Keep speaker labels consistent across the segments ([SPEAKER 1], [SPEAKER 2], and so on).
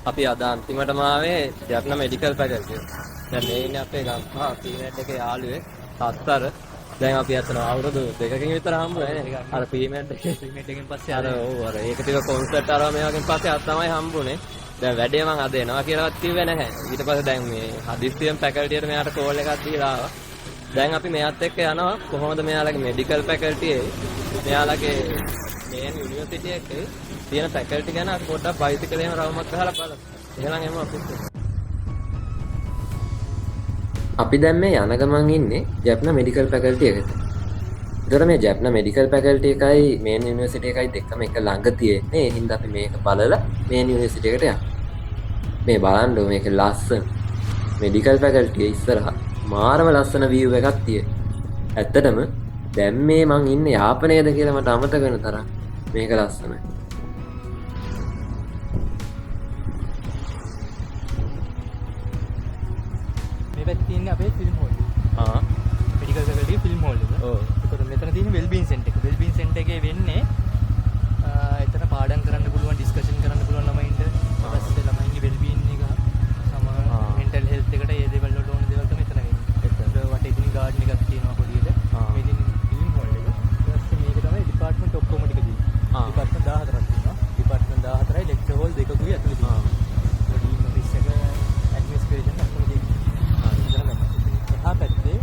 [SPEAKER 1] අපි අද අන්තිමටම ආවේ ජප්න මෙඩිකල් ෆැකල්ටි එක. දැන් මේ ඉන්නේ අපේ ගම්පහ පීමේට් එකේ යාළුවෙක් සත්තර. දැන් අපි අතන අවුරුදු දෙකකින් විතර හම්බුනේ නේ. අර පීමේට් එකෙන් පස්සේ අර ඔව් ඒක ටික කොන්සර්ට් අරව මේවාගෙන් පස්සේ අද තමයි හම්බුනේ. දැන් වැඩේ මං අද එනවා කියලාවත් කිව්වේ නැහැ. ඊට පස්සේ දැන් මේ හදිස්සියෙන් ෆැකල්ටියට මෙයාට කෝල් එකක් දීලා ආවා. දැන් අපි මෙයාත් එක්ක යනවා කොහොමද මෙයාලගේ මෙඩිකල් ෆැකල්ටි මෙයාලගේ මේන් යුනිවර්සිටි එකේ තියෙන ෆැකල්ටි ගැන අපි පොඩ්ඩක් බයිසිකලෙම රවුමක් ගහලා බලමු. එහෙනම් එමු අපිත්. අපි දැන් මේ යන ගමන් ඉන්නේ ජප්න මෙඩිකල් ෆැකල්ටි එකට. ඒතර මේ ජප්න මෙඩිකල් ෆැකල්ටි එකයි මේන් යුනිවර්සිටි එකයි දෙකම එක ළඟ තියෙන්නේ. ඒ හින්දා අපි මේක බලලා මේන් යුනිවර්සිටි එකට යමු. මේ බලන්න මේක ලස්සන මෙඩිකල් ෆැකල්ටි ඉස්සරහා මාරම ලස්සන view එකක් තියෙනවා. ඇත්තටම දැන් මේ මං ඉන්නේ යාපනයේද කියලා මට අමතක වෙන තරම් මේක ලස්සනයි.
[SPEAKER 2] මේ පැත්තේ තියෙන අපේ film hall. Medical faculty film hall එක.
[SPEAKER 1] ඔව්.
[SPEAKER 2] ඒකට මෙතන තියෙන වෙල්බීන් සෙන්ටර් එක. වෙල්බීන් සෙන්ටර් එකේ වෙන්නේ එතන පාඩම් කරන්න පුළුවන්, ඩිස්කෂන් කරන්න පුළුවන් ළමයින්ට. ඊපස්සේ ළමයින්ගේ වෙල්බීන් එක සම මෙන්ටල් හෙල්ත් එකට ඒ දේවල් වලට ඕන දේවල් තමයි එතන වෙන්නේ. ඒකට වටේ ඉතින් ගාඩන් එකක් තියෙනවා පොඩියට. මේ ඉතින් ෆිල්ම් හෝල් එක. ඊපස්සේ මේක තමයි ඩිපාර්ට්මන්ට් ඔක්කොම ටික තියෙන්නේ. ඩිපාර්ට්මන්ට් 14ක් තියෙනවා. ඩිපාර්ට්මන්ට් 14යි ලෙක්චර් හෝල් දෙකකුයි ඇතුලේ තියෙනවා. ඩීන් ඔෆිස් එක, ඇඩ්මිනිස්ට්‍රේෂන් ඔක්කොම තියෙනවා. එහා පැත්තේ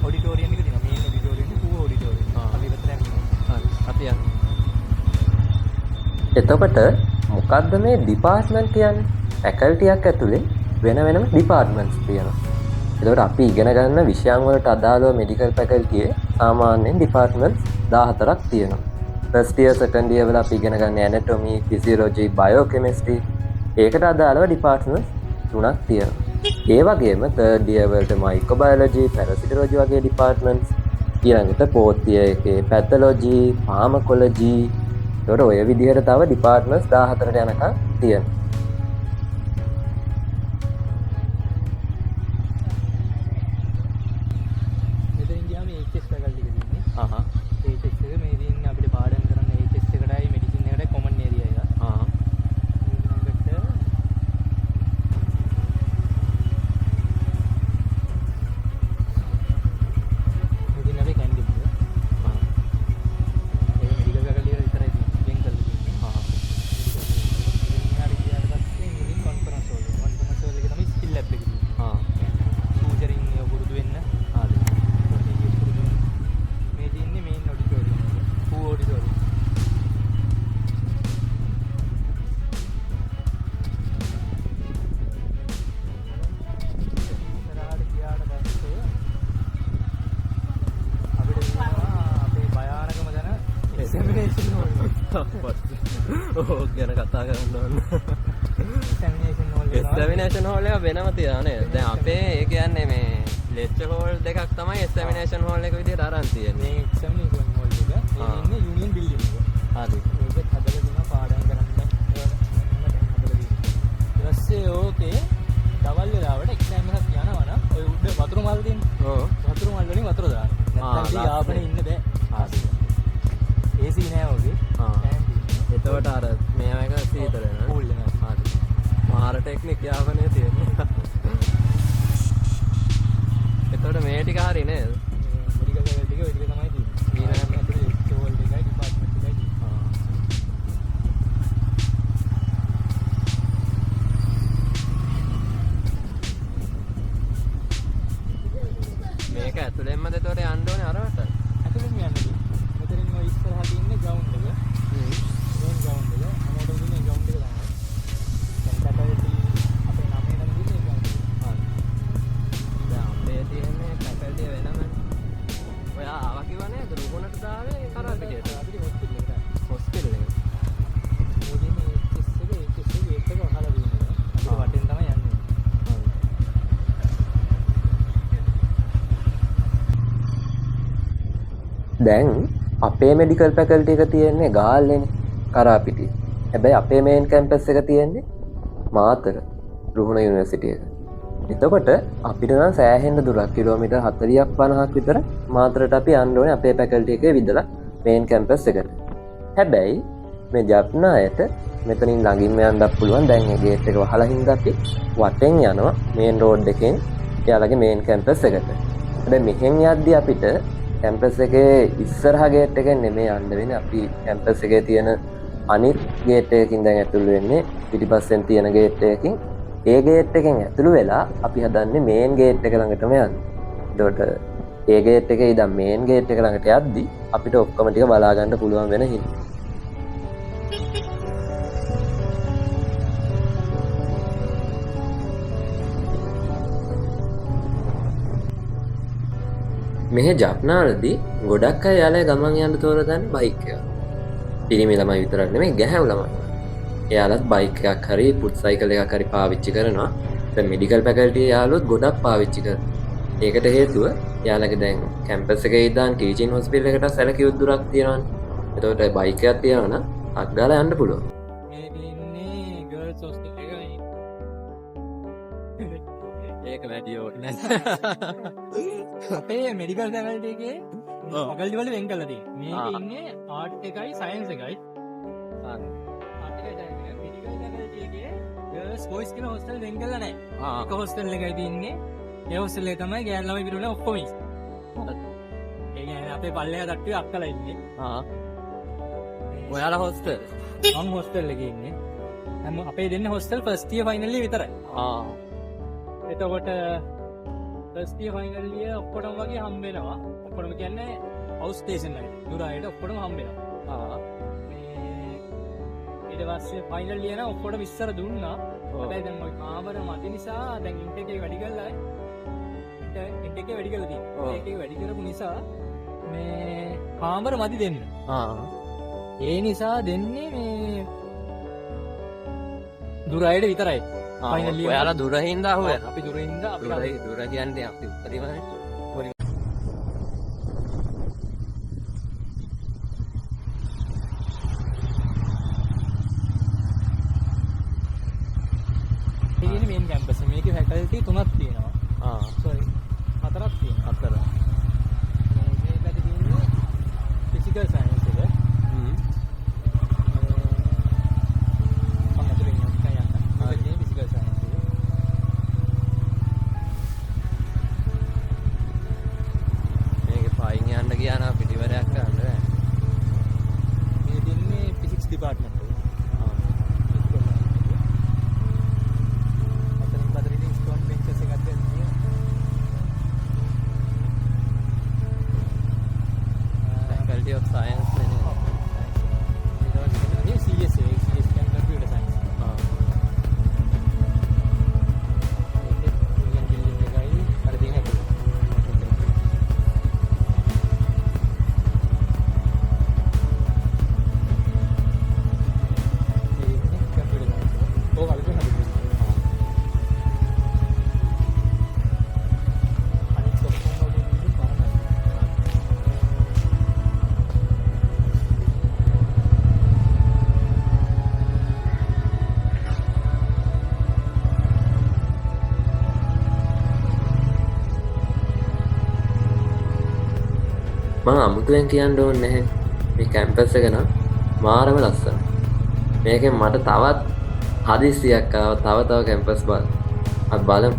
[SPEAKER 2] ඔඩිටෝරියම් එක තියෙනවා. මේන් ඔඩිටෝරියම් එක පූ ඔඩිටෝරියම්. අපි ඉවතට යනවා.
[SPEAKER 1] අපි යනවා. එතකොට මොකද්ද මේ ඩිපාර්ට්මන්ට් කියන්නේ? ෆැකල්ටියක් ඇතුලේ වෙන වෙනම ඩිපාර්ට්මන්ට්ස් තියෙනවා. එතකොට අපි ඉගෙන ගන්න විෂයන් වලට අදාළව මෙඩිකල් ෆැකල්ටියේ සාමාන්‍යයෙන් ඩිපාර්ට්මන්ට්ස් 14ක් තියෙනවා. ෆස්ට් ඉයර් සෙකන්ඩ් ඉයර් වල අපි ඉගෙන ගන්න ඇනටොමි, ෆිසියොලොජි, බයෝකෙමිස්ට්‍රි ඒකට අදාළව ඩිපාර්ට්මන්ට්ස් 3ක් තියෙනවා. ඒ වගේම තර්ඩ් ඉයර් වලට මයික්‍රෝබයොලොජි, පැරසිටොලොජි වගේ ඩිපාර්ට්මන්ට්ස් ඊළඟට ෆෝර්ත් ඉයර් එකේ පැතොලොජි, ෆාමකොලොජි ඒකට ඔය විදිහට තව ඩිපාර්ට්මන්ට්ස් 14ට යනකම් තියෙනවා.
[SPEAKER 2] මෙතනින් ගියාම HS ෆැකල්ටි එක තියෙන්නේ.
[SPEAKER 1] හහ.
[SPEAKER 2] HS එක මේ තියෙන්නේ අපිට පාඩම් කරන්න HS එකටයි මෙඩිසින් එකටයි කොමන් ඒරියා එක.
[SPEAKER 1] හහ.
[SPEAKER 2] ඊළඟට මෙතන අපි කැන්ඩිඩ් එක. ඒක මෙඩිකල් ෆැකල්ටි එක විතරයි තියෙන්නේ. වෙන් කරලා තියෙන්නේ.
[SPEAKER 1] හහ.
[SPEAKER 2] මෙතන ගියාට පස්සේ මෙතන කොන්ෆරන්ස් හෝල් එක. කොන්ෆරන්ස් හෝල් එක තමයි ස්කිල් ලැබ් එක තියෙන්නේ.
[SPEAKER 1] හහ.
[SPEAKER 2] සූචරින් පුරුදු වෙන්න.
[SPEAKER 1] හරි.
[SPEAKER 2] මේ තියෙන්නේ මේන් ඔඩිටෝරියම් එක. පූ ඔඩිටෝරියම්. ඉස්සරහට ගියාට පස්සේ අපිට තියෙනවා අපේ භයානකම දැන එක්සැමිනේෂන් හෝල් එක.
[SPEAKER 1] ඕක ගැන කතා කරන්න ඕන.
[SPEAKER 2] එක්සැමිනේෂන් හෝල් එක.
[SPEAKER 1] එක්සැමිනේෂන් හෝල් එක වෙනම තියෙනවා නේද? දැන් අපේ ඒ කියන්නේ මේ ලෙක්චර් හෝල් දෙකක් තමයි එක්සැමිනේෂන් හෝල් එක විදිහට අරන් තියෙන්නේ.
[SPEAKER 2] මේ එක්සැමිනේෂන් හෝල් එක. මේ ඉන්නේ යුනියන් බිල්ඩින් එක.
[SPEAKER 1] හරි.
[SPEAKER 2] ඒකත් හදලා දෙනවා පාඩම් කරන්න. ඊට පස්සේ ඕකේ දවල් වෙලාවට එක්සෑම් එකක් යනවා නම් ඔය උඩ වතුර මල් තියෙන්නේ.
[SPEAKER 1] ඔව්.
[SPEAKER 2] වතුර මල් වලින් වතුර දාන්න. නැත්නම් ඉතින් යාපනේ ඉන්න බෑ.
[SPEAKER 1] හරි.
[SPEAKER 2] AC නෑ වගේ.
[SPEAKER 1] එතකොට අර මේවා එක සීතල වෙනවා.
[SPEAKER 2] කූල් වෙනවා.
[SPEAKER 1] හරි. මාර ටෙක්නික් යාපනේ තියෙන්නේ. එතකොට මේ ටික හරි නේද?
[SPEAKER 2] මෙඩිකල් ෆැකල්ටි එක ඔය ටික තමයි තියෙන්නේ. ඊළඟට ඇතුලේ ලෙක්චර් එකයි ඩිපාර්ට්මන්ට් එකයි
[SPEAKER 1] මේක ඇතුළෙන්ම එතකොට යන්න ඕනේ අරවට.
[SPEAKER 2] ඇතුලෙන් යන්න තියෙන්නේ. මෙතනින් ඔය ඉස්සරහට ඉන්නේ ග්‍රවුන්ඩ් එක. මේන් ග්‍රවුන්ඩ් එක. අමෝටම ඉන්නේ ග්‍රවුන්ඩ් එක තමයි. දැන් ෆැකල්ටි අපේ නමේ නම් තියෙන්නේ ග්‍රවුන්ඩ් එක.
[SPEAKER 1] හරි. දැන් අපේ තියෙන්නේ ෆැකල්ටි වෙනම. ඔයා ආවා කිව්වනේ රුහුණට දාවේ කරා පිටියට.
[SPEAKER 2] අපිට හොස්පිටල් එකට.
[SPEAKER 1] හොස්පිටල් එක.
[SPEAKER 2] මොකද මේ HS එක වහලා තියෙනවා. අපිට වටෙන් තමයි යන්නේ.
[SPEAKER 1] දැන් අපේ මෙඩිකල් ෆැකල්ටි එක තියෙන්නේ ගාල්ලේනේ කරාපිටිය. හැබැයි අපේ මේන් කැම්පස් එක තියෙන්නේ මාතර රුහුණ යුනිවර්සිටි එක. එතකොට අපිට නම් සෑහෙන්න දුරක් කිලෝමීටර් 40ක් 50ක් විතර මාතරට අපි යන්න ඕනේ අපේ ෆැකල්ටි එකේ විදලා මේන් කැම්පස් එකට. හැබැයි මේ ජප්න අයට මෙතනින් ළඟින්ම යන්නත් පුළුවන්. දැන් මේ ගේට් එක වහලා හින්දා අපි වටෙන් යනවා මේන් රෝඩ් එකෙන් එයාලගේ මේන් කැම්පස් එකට. හැබැයි මෙහෙන් යද්දී අපිට කැම්පස් එකේ ඉස්සරහා ගේට් එකෙන් නෙමෙයි යන්න වෙන්නේ. අපි කැම්පස් එකේ තියෙන අනිත් ගේට් එකකින් දැන් ඇතුල් වෙන්නේ. පිටිපස්සෙන් තියෙන ගේට් එකකින්. ඒ ගේට් එකෙන් ඇතුළු වෙලා අපි හදන්නේ මේන් ගේට් එක ළඟටම යන්න. එතකොට ඒ ගේට් එකේ ඉඳන් මේන් ගේට් එක ළඟට යද්දී අපිට ඔක්කොම ටික බලා ගන්න පුළුවන් වෙන හින්දා. මෙහෙ ජප්නාවලදී ගොඩක් අය යාලා ගමන් යන්න තෝරගන්න බයික් එක. පිරිමි ළමයි විතරක් නෙමෙයි ගැහැණු ළමයි. එයාලත් බයික් එකක් හරි පුට් සයිකල් එකක් හරි පාවිච්චි කරනවා. දැන් මෙඩිකල් ෆැකල්ටි යාළුවොත් ගොඩක් පාවිච්චි කරනවා. ඒකට හේතුව යාළගේ දැන් කැම්පස් එකේ ඉඳන් ටීචින් හොස්පිටල් එකට සැලකියුත් දුරක් තියෙනවානේ. එතකොට බයික් එකක් තියනවා නම් අක් ගාලා යන්න පුළුවන්.
[SPEAKER 2] මේ ඉන්නේ ගර්ල්ස් හොස්ටල් එකයි. ඒක වැඩි ඕක නෑ. අපේ මෙඩිකල් ෆැකල්ටි එකේ ෆැකල්ටි වල වෙන් කරලා තියෙනවා. මේක ඉන්නේ ආර්ට් එකයි සයන්ස් එකයි. ආර්ට් එකයි සයන්ස් එකයි. මෙඩිකල් ෆැකල්ටි එකේ ගර්ල්ස් බොයිස් කියන හොස්ටල් වෙන් කරලා නැහැ. එක හොස්ටල් එකයි තියෙන්නේ. ඒ හොස්ටල් එක තමයි ගෑනු ළමයි පිටුනේ ඔක්කොම ඉන්නේ. ඒ කියන්නේ අපේ පල්ලෙහා තට්ටුවේ අක්කලා ඉන්නේ.
[SPEAKER 1] ඔයාලා හොස්ටල්?
[SPEAKER 2] මම හොස්ටල් එකේ ඉන්නේ. හැම අපේ දෙන්නේ hostel first year final year විතරයි. එතකොට ෆස්ට් ඉයර් ෆයිනල් ඉයර් ඔක්කොටම වගේ හම්බ වෙනවා. ඔක්කොටම කියන්නේ හවුස් ස්ටේෂන් වල. දුර අයට ඔක්කොටම හම්බ වෙනවා. ඊට පස්සේ ෆයිනල් ඉයර් නම් ඔක්කොටම ඉස්සර දුන්නා. හැබැයි දැන් ওই කාමර මත නිසා දැන් ඉන්ටේක් එක වැඩි කරලා ඉන්ටේක් එක වැඩි කරලා තියෙනවා. ඉන්ටේක් එක වැඩි කරපු නිසා මේ කාමර මදි දෙන්න. ඒ නිසා දෙන්නේ මේ දුර අයට විතරයි. ෆයිනල් ඉයර්
[SPEAKER 1] ඔයාලා දුර හින්දා හොය.
[SPEAKER 2] අපි දුර හින්දා අපි
[SPEAKER 1] දුර කියන්නේ අපි උත්තරීමනේ.
[SPEAKER 2] මේකේ මේන් කැම්පස් එක. මේකේ ෆැකල්ටි 3ක් තියෙනවා. සෝරි 4ක් තියෙනවා. 4. මේකට තියෙන්නේ ෆිසිකල් සයන්ස් එක. डिपार्टमेंट से करते हैं
[SPEAKER 1] faculty of science
[SPEAKER 2] CS computer science
[SPEAKER 1] මම අමුතුවෙන් කියන්න ඕනේ නැහැ මේ කැම්පස් එක නම් මාරම ලස්සනයි. මේකෙන් මට තවත් හදිස්සියක් ආවා තව කැම්පස් බලන්න. අපි බලමු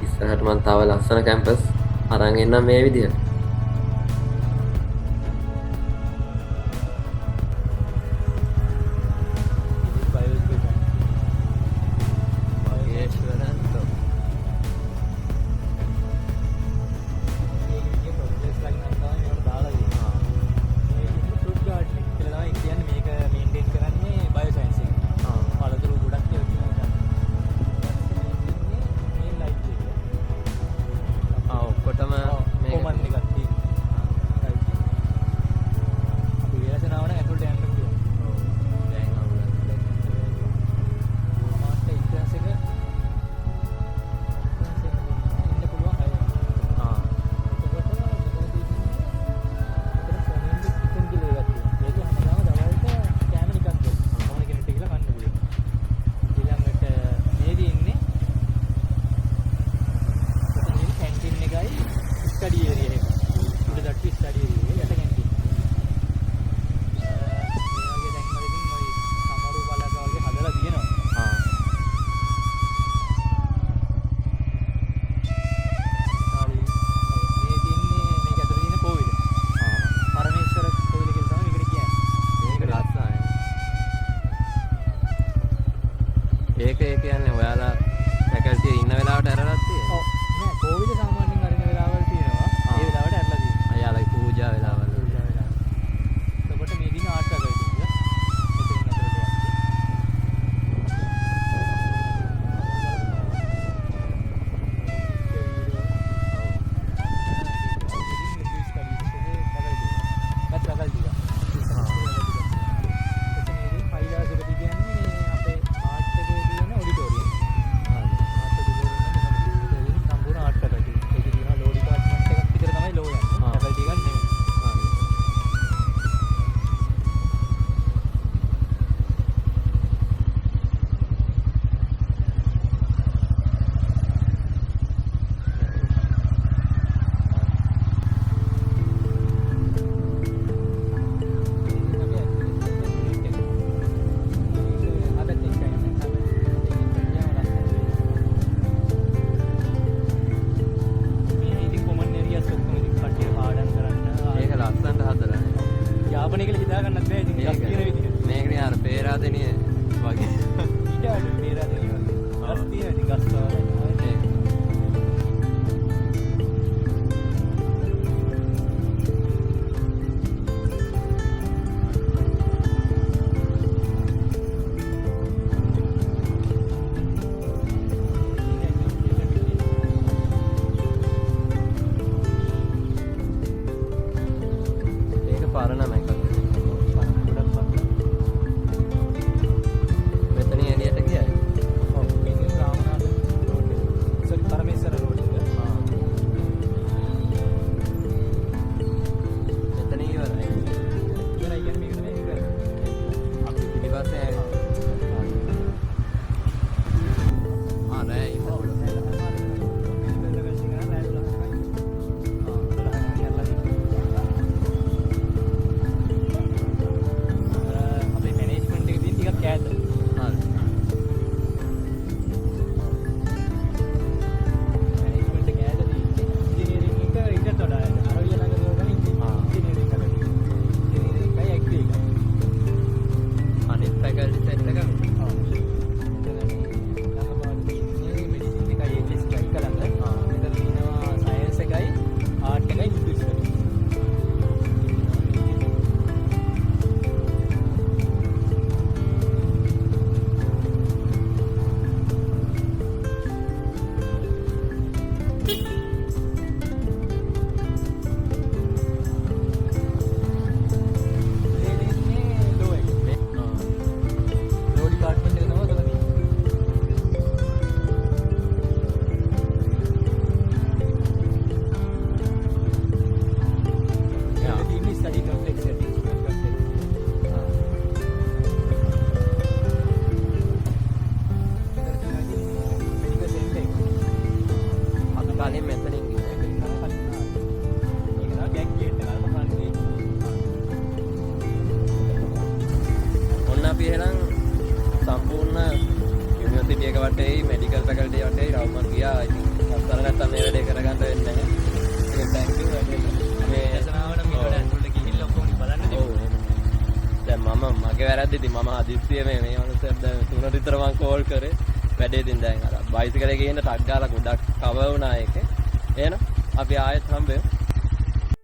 [SPEAKER 1] ඉස්සරහට මම තව ලස්සන කැම්පස් අරන් එන්නම් මේ විදිහට.
[SPEAKER 2] කොමන් එක
[SPEAKER 1] ඒක ඒ කියන්නේ ඔයාලා ෆැකල්ටි ඉන්න වෙලාවට ඇරලත් තියෙනවා.
[SPEAKER 2] ඔව් නෑ කෝවිඩ් සාමාන්‍යයෙන් අරින වෙලාවල් තියෙනවා ඒ වෙලාවට ඇරලා තියෙනවා
[SPEAKER 1] අයාලගේ පූජා වෙලාවල්.
[SPEAKER 2] එතකොට මේ දින ආර්ට් කරලා තියෙනවා මෙතනින් අතරට යාපනය කියලා හිතා ගන්නත් බෑ ඉතින් ගස් තියෙන විදිහට.
[SPEAKER 1] මේකනේ අර පේරාදෙනිය වගේ.
[SPEAKER 2] ඊට අඩු පේරාදෙනිය වගේ. ගස් තියෙන ඉතින් ගස් වල.
[SPEAKER 1] පරණ මේක. මෙතන එළියට ගියයි.
[SPEAKER 2] ඔව් මේ රාමනාථ රෝඩ් එක. සර් පරමේශ්වර රෝඩ් එක.
[SPEAKER 1] මෙතන ඉවරයි.
[SPEAKER 2] ඉවරයි කියන්නේ මේක නෙමෙයි ඉවරයි.
[SPEAKER 1] අපි පිටිපස්සේ නෑ ඉතින් කලින් මෙතනින් ඔන්න අපි එහෙනම් සම්පූර්ණ යුනිවර්සිටි එක වටේ මෙඩිකල් ෆැකල්ටි වටේ රවුමක් ගියා. ඉතින් අස්සර නැත්තම් මේ වැඩේ කරගන්න වෙන්නේ නැහැ. ඒක තැන්ක් යූ මේ
[SPEAKER 2] දේශනාවට මීට ඇතුළට ගිහිල්ලා ඔක්කොම බලන්න තිබුණා.
[SPEAKER 1] දැන් මගේ වැරද්ද ඉතින් මම හදිස්සියේ මේ මනුස්සයෙක් දැන් 3 විතර මම කෝල් කරේ. වැඩේ ඉතින් දැන් අර බයිසිකලේ ගිහින් ටක් ගාලා ගොඩක් කවර් වුණා ඒකේ. එහෙනම් අපි ආයෙත් හම්බෙමු.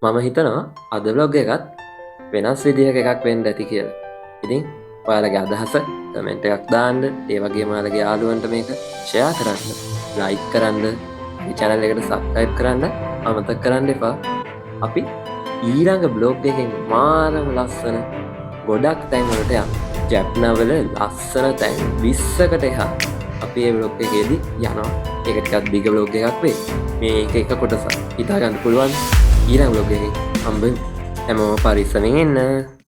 [SPEAKER 1] මම හිතනවා අද vlog එකත් වෙනස් විදිහක එකක් වෙන්න ඇති කියලා. ඉතින් ඔයාලගේ අදහස කමෙන්ට් එකක් දාන්න, ඒ වගේම ඔයාලගේ යාළුවන්ට මේක ෂෙයා කරන්න, ලයික් කරන්න, මේ channel එකට subscribe කරන්න අමතක කරන්න එපා. අපි ඊළඟ vlog එකෙන් මාරම ලස්සන ගොඩක් තැන් වලට යමු. ජැප්නවල ලස්සන තැන් 20කට එහා අපි මේ vlog එකේදී යනවා. ඒක ටිකක් big vlog එකක් වෙයි. මේක එක කොටසක් හිතා ගන්න පුළුවන්. ඊළඟ vlog එකේ හම්බෙමු. හැමෝම පරිස්සමෙන් ඉන්න.